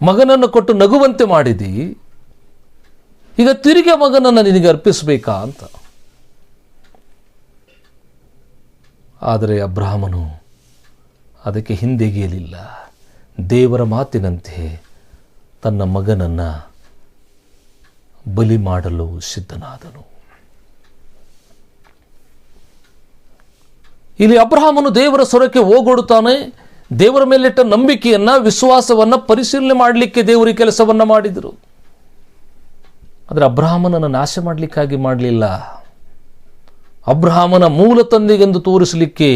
ಮಗನನ್ನು ಕೊಟ್ಟು ನಗುವಂತೆ ಮಾಡಿದಿ, ಈಗ ತಿರುಗಿ ಮಗನನ್ನು ನಿನಗೆ ಅರ್ಪಿಸಬೇಕಾ ಅಂತ. ಆದರೆ ಅಬ್ರಹಾಮನು ಅದಕ್ಕೆ ಹಿಂದೆಗೆಯಲಿಲ್ಲ. ದೇವರ ಮಾತಿನಂತೆ ತನ್ನ ಮಗನನ್ನು ಬಲಿ ಮಾಡಲು ಸಿದ್ಧನಾದನು. ಇಲ್ಲಿ ಅಬ್ರಹಾಮನು ದೇವರ ಸ್ವರಕ್ಕೆ ಹೋಗೊಡುತ್ತಾನೆ. ದೇವರ ಮೇಲಿಟ್ಟ ನಂಬಿಕೆಯನ್ನು, ವಿಶ್ವಾಸವನ್ನು ಪರಿಶೀಲನೆ ಮಾಡಲಿಕ್ಕೆ ದೇವರ ಕೆಲಸವನ್ನು ಮಾಡಿದರು. ಆದರೆ ಅಬ್ರಹಾಮನನ್ನು ನಾಶ ಮಾಡಲಿಕ್ಕಾಗಿ ಮಾಡಲಿಲ್ಲ. ಅಬ್ರಹಾಮನ ಮೂಲ ತಂದೆಗೆಂದು ತೋರಿಸಲಿಕ್ಕೆ,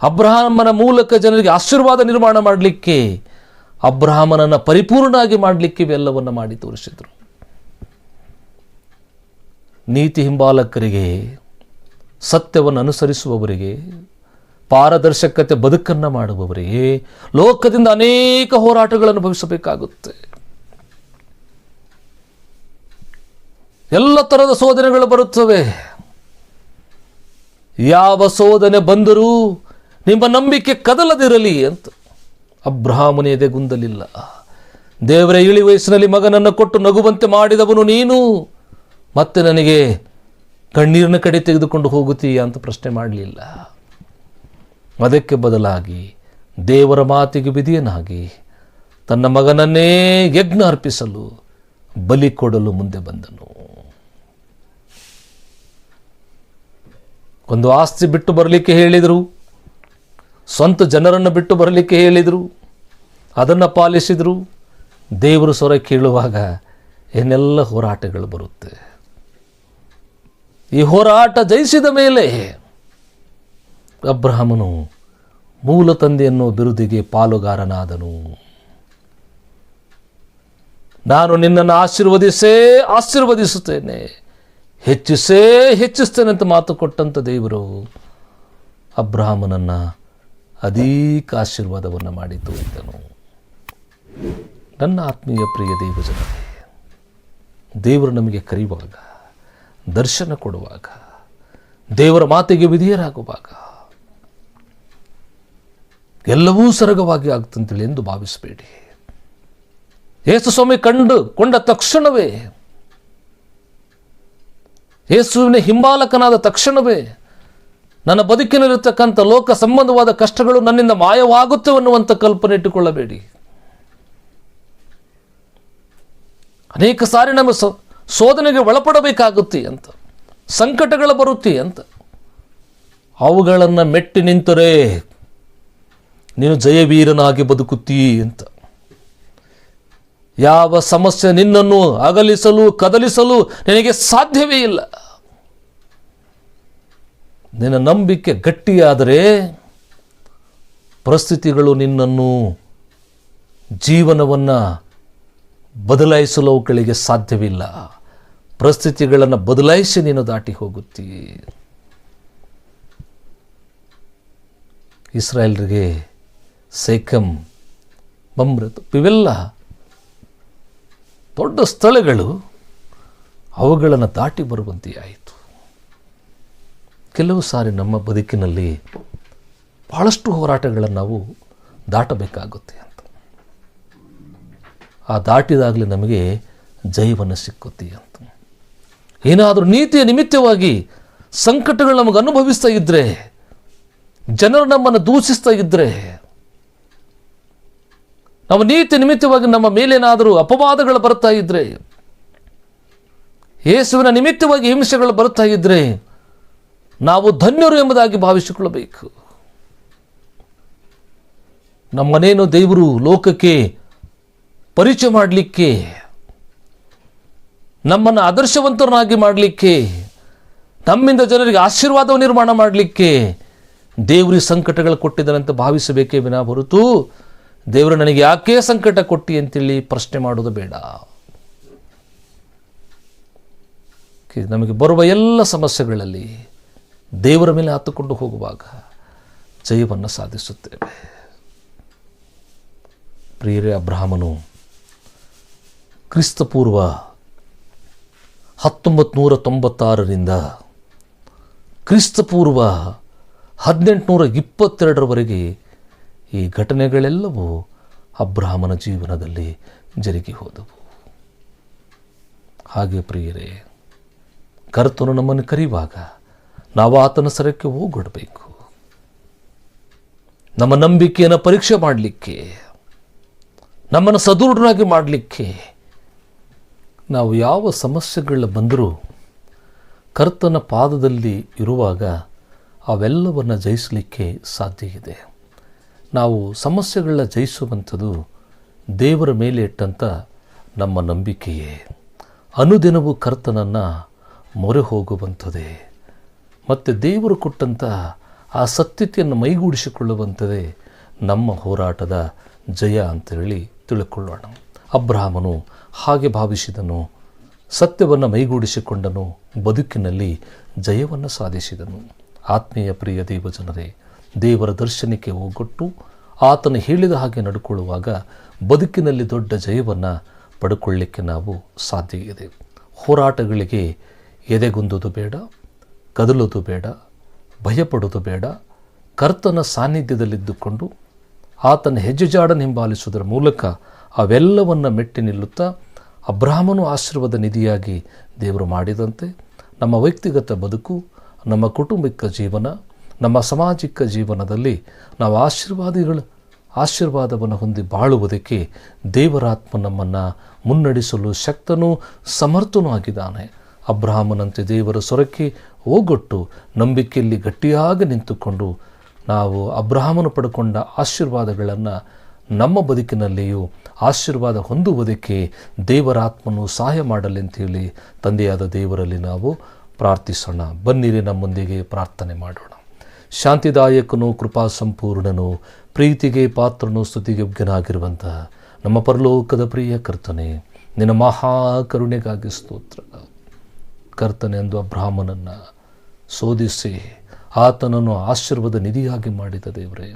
ಅಬ್ರಹಾಮನ ಮೂಲಕ ಜನರಿಗೆ ಆಶೀರ್ವಾದ ನಿರ್ಮಾಣ ಮಾಡಲಿಕ್ಕೆ, ಅಬ್ರಹಾಮನನ್ನು ಪರಿಪೂರ್ಣವಾಗಿ ಮಾಡಲಿಕ್ಕೆ ಇವೆಲ್ಲವನ್ನು ಮಾಡಿ ತೋರಿಸಿದರು. ನೀತಿ ಹಿಂಬಾಲಕರಿಗೆ, ಸತ್ಯವನ್ನು ಅನುಸರಿಸುವವರಿಗೆ, ಪಾರದರ್ಶಕತೆ ಬದುಕನ್ನು ಮಾಡುವವರಿಗೆ ಲೋಕದಿಂದ ಅನೇಕ ಹೋರಾಟಗಳನ್ನು ಅನುಭವಿಸಬೇಕಾಗುತ್ತೆ. ಎಲ್ಲ ಥರದ ಶೋಧನೆಗಳು ಬರುತ್ತವೆ. ಯಾವ ಶೋಧನೆ ಬಂದರೂ ನಿಮ್ಮ ನಂಬಿಕೆ ಕದಲದಿರಲಿ ಅಂತ. ಅಬ್ರಹಾಮನ ಎದೆಗುಂದಲಿಲ್ಲ. ದೇವರ ಇಳಿ ವಯಸ್ಸಿನಲ್ಲಿ ಮಗನನ್ನು ಕೊಟ್ಟು ನಗುವಂತೆ ಮಾಡಿದವನು ನೀನು, ಮತ್ತೆ ನನಗೆ ಕಣ್ಣೀರಿನ ಕಡೆ ತೆಗೆದುಕೊಂಡು ಹೋಗುತ್ತೀಯ ಅಂತ ಪ್ರಶ್ನೆ ಮಾಡಲಿಲ್ಲ. ಅದಕ್ಕೆ ಬದಲಾಗಿ ದೇವರ ಮಾತಿಗೆ ವಿಧಿಯನಾಗಿ ತನ್ನ ಮಗನನ್ನೇ ಯಜ್ಞ ಅರ್ಪಿಸಲು ಬಲಿ ಕೊಡಲು ಮುಂದೆ ಬಂದನು. ಒಂದು ಆಸ್ತಿ ಬಿಟ್ಟು ಬರಲಿಕ್ಕೆ ಹೇಳಿದರು, ಸ್ವಂತ ಜನರನ್ನು ಬಿಟ್ಟು ಬರಲಿಕ್ಕೆ ಹೇಳಿದರು, ಅದನ್ನು ಪಾಲಿಸಿದರು. ದೇವರು ಸ್ವರ ಕೇಳುವಾಗ ಏನೆಲ್ಲ ಹೋರಾಟಗಳು ಬರುತ್ತೆ. ಈ ಹೋರಾಟ ಜಯಿಸಿದ ಮೇಲೆ ಅಬ್ರಹಾಮನು ಮೂಲ ತಂದೆಯನ್ನು ಬಿರುದಿಗೆ ಪಾಲುಗಾರನಾದನು. ನಾನು ನಿನ್ನನ್ನು ಆಶೀರ್ವದಿಸುತ್ತೇನೆ, ಹೆಚ್ಚಿಸ್ತೇನೆ ಅಂತ ಮಾತು ಕೊಟ್ಟಂಥ ದೇವರು ಅಬ್ರಹಾಮನನ್ನು ಅಧಿಕ ಆಶೀರ್ವಾದವನ್ನು ಮಾಡಿ ತೋರಿದನು. ನನ್ನ ಆತ್ಮೀಯ ಪ್ರಿಯ ದೇವಜನರೇ, ದೇವರು ನಮಗೆ ಕರೆಯುವಾಗ, ದರ್ಶನ ಕೊಡುವಾಗ, ದೇವರ ಮಾತಿಗೆ ವಿಧೇಯರಾಗುವಾಗ ಎಲ್ಲವೂ ಸರಗವಾಗಿ ಆಗ್ತಂತೇಳಿ ಎಂದು ಭಾವಿಸಬೇಡಿ. ಯೇಸು ಸ್ವಾಮಿ ಕೊಂಡ ತಕ್ಷಣವೇ, ಯೇಸುವಿನ ಹಿಂಬಾಲಕನಾದ ತಕ್ಷಣವೇ ನನ್ನ ಬದುಕಿನಲ್ಲಿರ್ತಕ್ಕಂಥ ಲೋಕ ಸಂಬಂಧವಾದ ಕಷ್ಟಗಳು ನನ್ನಿಂದ ಮಾಯವಾಗುತ್ತವೆ ಅನ್ನುವಂಥ ಕಲ್ಪನೆ ಇಟ್ಟುಕೊಳ್ಳಬೇಡಿ. ಅನೇಕ ಸಾರಿ ನಮ್ಮ ಶೋಧನೆಗೆ ಒಳಪಡಬೇಕಾಗುತ್ತೆ ಅಂತ, ಸಂಕಟಗಳು ಬರುತ್ತೆ ಅಂತ. ಅವುಗಳನ್ನು ಮೆಟ್ಟಿ ನಿಂತರೆ ನೀನು ಜಯವೀರನಾಗಿ ಬದುಕುತ್ತೀ ಅಂತ. ಯಾವ ಸಮಸ್ಯೆ ನಿನ್ನನ್ನು ಅಗಲಿಸಲು ಕದಲಿಸಲು ನಿನಗೆ ಸಾಧ್ಯವೇ ಇಲ್ಲ. ನಿನ್ನ ನಂಬಿಕೆ ಗಟ್ಟಿಯಾದರೆ ಪರಿಸ್ಥಿತಿಗಳು ನಿನ್ನನ್ನು, ಜೀವನವನ್ನು ಬದಲಾಯಿಸಲು ಅವುಗಳಿಗೆ ಸಾಧ್ಯವಿಲ್ಲ. ಪರಿಸ್ಥಿತಿಗಳನ್ನು ಬದಲಾಯಿಸಿ ನೀನು ದಾಟಿ ಹೋಗುತ್ತೀ. ಇಸ್ರಾಯೇಲರಿಗೆ ಸೇಕಮ್, ಮಮ್ರೆತ್ ಇವೆಲ್ಲ ದೊಡ್ಡ ಸ್ಥಳಗಳು, ಅವುಗಳನ್ನು ದಾಟಿ ಬರುವಂತೆ ಆಯಿತು. ಕೆಲವು ಸಾರಿ ನಮ್ಮ ಬದುಕಿನಲ್ಲಿ ಬಹಳಷ್ಟು ಹೋರಾಟಗಳನ್ನು ನಾವು ದಾಟಬೇಕಾಗುತ್ತೆ ಅಂತ. ಆ ದಾಟಿದಾಗಲೇ ನಮಗೆ ಜಯವನ್ನು ಸಿಕ್ಕುತ್ತೆ ಅಂತ. ಏನಾದರೂ ನೀತಿಯ ನಿಮಿತ್ತವಾಗಿ ಸಂಕಟಗಳು ನಮಗೆ ಅನುಭವಿಸ್ತಾ ಇದ್ದರೆ, ಜನರು ನಮ್ಮನ್ನು ದೂಷಿಸ್ತಾ ಇದ್ದರೆ, ನಮ್ಮ ನೀತಿ ನಿಮಿತ್ತವಾಗಿ ನಮ್ಮ ಮೇಲೇನಾದರೂ ಅಪವಾದಗಳು ಬರ್ತಾ ಇದ್ದರೆ, ಯೇಸುವಿನ ನಿಮಿತ್ತವಾಗಿ ಹಿಂಸೆಗಳು ಬರ್ತಾ ಇದ್ದರೆ, ನಾವು ಧನ್ಯರು ಎಂಬುದಾಗಿ ಭಾವಿಸಿಕೊಳ್ಳಬೇಕು. ನಮ್ಮನೇನು ದೇವರು ಲೋಕಕ್ಕೆ ಪರಿಚಯ ಮಾಡಲಿಕ್ಕೆ, ನಮ್ಮನ್ನು ಆದರ್ಶವಂತರನ್ನಾಗಿ ಮಾಡಲಿಕ್ಕೆ, ನಮ್ಮಿಂದ ಜನರಿಗೆ ಆಶೀರ್ವಾದವನ್ನು ನಿರ್ಮಾಣ ಮಾಡಲಿಕ್ಕೆ ದೇವರಿಗೆ ಸಂಕಟಗಳು ಕೊಟ್ಟಿದ್ದಾನಂತ ಭಾವಿಸಬೇಕೇ ವಿನಾ ಹೊರತು ದೇವರು ನನಗೆ ಯಾಕೆ ಸಂಕಟ ಕೊಟ್ಟಿ ಅಂತೇಳಿ ಪ್ರಶ್ನೆ ಮಾಡೋದು ಬೇಡ. ನಮಗೆ ಬರುವ ಎಲ್ಲ ಸಮಸ್ಯೆಗಳಲ್ಲಿ ದೇವರ ಮೇಲೆ ಹತ್ತುಕೊಂಡು ಹೋಗುವಾಗ ಜಯವನ್ನು ಸಾಧಿಸುತ್ತೇವೆ. ಪ್ರಿಯರೇ, ಅಬ್ರಹಾಮನು ಕ್ರಿಸ್ತಪೂರ್ವ 1996ರಿಂದ ಕ್ರಿಸ್ತಪೂರ್ವ 1822ರವರೆಗೆ ಈ ಘಟನೆಗಳೆಲ್ಲವೂ ಅಬ್ರಹಾಮನ ಜೀವನದಲ್ಲಿ ಜರುಗಿ ಹೋದವು. ಹಾಗೆ ಪ್ರಿಯರೇ, ಕರ್ತನು ನಮ್ಮನ್ನು ಕರೆಯುವಾಗ ನಾವು ಆತನ ಸರಕ್ಕೆ ಹೋಗೊಡಬೇಕು. ನಮ್ಮ ನಂಬಿಕೆಯನ್ನು ಪರೀಕ್ಷೆ ಮಾಡಲಿಕ್ಕೆ, ನಮ್ಮನ್ನು ಸದೃಢರಾಗಿ ಮಾಡಲಿಕ್ಕೆ, ನಾವು ಯಾವ ಸಮಸ್ಯೆಗಳ ಬಂದರೂ ಕರ್ತನ ಪಾದದಲ್ಲಿ ಇರುವಾಗ ಅವೆಲ್ಲವನ್ನು ಜಯಿಸಲಿಕ್ಕೆ ಸಾಧ್ಯ ಇದೆ. ನಾವು ಸಮಸ್ಯೆಗಳನ್ನ ಜಯಿಸುವಂಥದ್ದು ದೇವರ ಮೇಲೆ ಇಟ್ಟಂಥ ನಮ್ಮ ನಂಬಿಕೆಯೇ. ಅನುದಿನವೂ ಕರ್ತನನ್ನು ಮೊರೆ ಹೋಗುವಂಥದ್ದೇ ಮತ್ತು ದೇವರು ಕೊಟ್ಟಂಥ ಆ ಸತ್ಯತೆಯನ್ನು ಮೈಗೂಡಿಸಿಕೊಳ್ಳುವಂಥದ್ದೇ ನಮ್ಮ ಹೋರಾಟದ ಜಯ ಅಂತೇಳಿ ತಿಳ್ಕೊಳ್ಳೋಣ. ಅಬ್ರಹಾಮನು ಹಾಗೆ ಭಾವಿಸಿದನು, ಸತ್ಯವನ್ನು ಮೈಗೂಡಿಸಿಕೊಂಡನು, ಬದುಕಿನಲ್ಲಿ ಜಯವನ್ನು ಸಾಧಿಸಿದನು. ಆತ್ಮೀಯ ಪ್ರಿಯ ದೇವಜನರೇ, ದೇವರ ದರ್ಶನಕ್ಕೆ ಹೋಗೊಟ್ಟು ಆತನು ಹೇಳಿದ ಹಾಗೆ ನಡ್ಕೊಳ್ಳುವಾಗ ಬದುಕಿನಲ್ಲಿ ದೊಡ್ಡ ಜಯವನ್ನು ಪಡ್ಕೊಳ್ಳಿಕ್ಕೆ ನಾವು ಸಾಧ್ಯ ಇದೆ. ಹೋರಾಟಗಳಿಗೆ ಎದೆಗುಂದುವುದು ಬೇಡ, ಕದಲೋದು ಬೇಡ, ಭಯಪಡೋದು ಬೇಡ, ಕರ್ತನ ಸಾನ್ನಿಧ್ಯದಲ್ಲಿದ್ದುಕೊಂಡು ಆತನ ಹೆಜ್ಜೆಜಾಡನ್ನು ಹಿಂಬಾಲಿಸುವುದರ ಮೂಲಕ ಅವೆಲ್ಲವನ್ನು ಮೆಟ್ಟಿ ನಿಲ್ಲುತ್ತಾ ಅಬ್ರಹಾಮನು ಆಶೀರ್ವಾದ ನಿಧಿಯಾಗಿ ದೇವರು ಮಾಡಿದಂತೆ ನಮ್ಮ ವ್ಯಕ್ತಿಗತ ಬದುಕು, ನಮ್ಮ ಕುಟುಂಬಿಕ ಜೀವನ, ನಮ್ಮ ಸಾಮಾಜಿಕ ಜೀವನದಲ್ಲಿ ನಾವು ಆಶೀರ್ವಾದವನ್ನು ಹೊಂದಿ ಬಾಳುವುದಕ್ಕೆ ದೇವರಾತ್ಮ ನಮ್ಮನ್ನು ಮುನ್ನಡೆಸಲು ಶಕ್ತನೂ ಸಮರ್ಥನೂ ಆಗಿದ್ದಾನೆ. ಅಬ್ರಹಾಮನಂತೆ ದೇವರ ಸ್ವರಕ್ಕೆ ಹೋಗೊಟ್ಟು ನಂಬಿಕೆಯಲ್ಲಿ ಗಟ್ಟಿಯಾಗಿ ನಿಂತುಕೊಂಡು ನಾವು ಅಬ್ರಹಾಮನು ಪಡ್ಕೊಂಡ ಆಶೀರ್ವಾದಗಳನ್ನು ನಮ್ಮ ಬದುಕಿನಲ್ಲಿಯೂ ಆಶೀರ್ವಾದ ಹೊಂದುವುದಕ್ಕೆ ದೇವರಾತ್ಮನು ಸಹಾಯ ಮಾಡಲಿ ಅಂತೇಳಿ ತಂದೆಯಾದ ದೇವರಲ್ಲಿ ನಾವು ಪ್ರಾರ್ಥಿಸೋಣ. ಬನ್ನಿರಿ ನಮ್ಮೊಂದಿಗೆ ಪ್ರಾರ್ಥನೆ ಮಾಡೋಣ. ಶಾಂತಿದಾಯಕನು, ಕೃಪಾ ಸಂಪೂರ್ಣನು, ಪ್ರೀತಿಗೆ ಪಾತ್ರನು, ಸ್ತುತಿಗೆ ಯೋಗ್ಯನಾಗಿರುವಂತಹ ನಮ್ಮ ಪರಲೋಕದ ಪ್ರಿಯ ಕರ್ತನೆ, ನಿನ್ನ ಮಹಾಕರುಣೆಗಾಗಿ ಸ್ತೋತ್ರ. ಕರ್ತನೆ, ಅಂದು ಅಬ್ರಹಾಮನನ್ನು ಶೋಧಿಸಿ ಆತನನ್ನು ಆಶೀರ್ವಾದ ನಿಧಿಯಾಗಿ ಮಾಡಿದ ದೇವರೇ,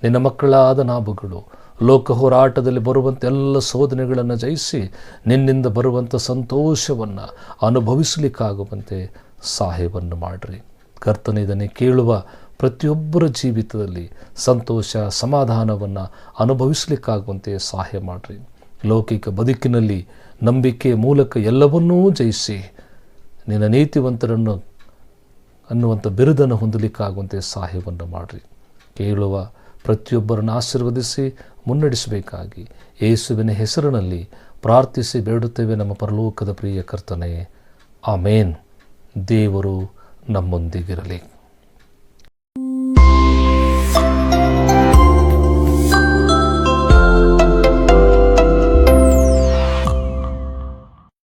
ನಿನ್ನ ಮಕ್ಕಳಾದ ನಾವುಗಳು ಲೋಕ ಹೋರಾಟದಲ್ಲಿ ಬರುವಂಥ ಎಲ್ಲ ಶೋಧನೆಗಳನ್ನು ಜಯಿಸಿ ನಿನ್ನಿಂದ ಬರುವಂಥ ಸಂತೋಷವನ್ನು ಅನುಭವಿಸಲಿಕ್ಕಾಗುವಂತೆ ಸಹಾಯವನ್ನು ಮಾಡಿರಿ. ಕರ್ತನೆ, ಇದನ್ನೇ ಕೇಳುವ ಪ್ರತಿಯೊಬ್ಬರ ಜೀವಿತದಲ್ಲಿ ಸಂತೋಷ ಸಮಾಧಾನವನ್ನು ಅನುಭವಿಸಲಿಕ್ಕಾಗುವಂತೆ ಸಹಾಯ ಮಾಡಿರಿ. ಲೌಕಿಕ ಬದುಕಿನಲ್ಲಿ ನಂಬಿಕೆಯ ಮೂಲಕ ಎಲ್ಲವನ್ನೂ ಜಯಿಸಿ ನಿನ್ನ ನೀತಿವಂತರನ್ನು ಅನ್ನುವಂಥ ಬಿರುದನ್ನು ಹೊಂದಲಿಕ್ಕಾಗುವಂತೆ ಸಹಾಯವನ್ನು ಮಾಡಿರಿ. ಕೇಳುವ ಪ್ರತಿಯೊಬ್ಬರನ್ನು ಆಶೀರ್ವದಿಸಿ ಮುನ್ನಡೆಸಬೇಕಾಗಿ ಯೇಸುವಿನ ಹೆಸರಿನಲ್ಲಿ ಪ್ರಾರ್ಥಿಸಿ ಬೇಡುತ್ತೇವೆ ನಮ್ಮ ಪರಲೋಕದ ಪ್ರಿಯ ಕರ್ತನೆ. ಆಮೇನ್. ದೇವರು ನಮ್ಮೊಂದಿಗಿರಲಿ.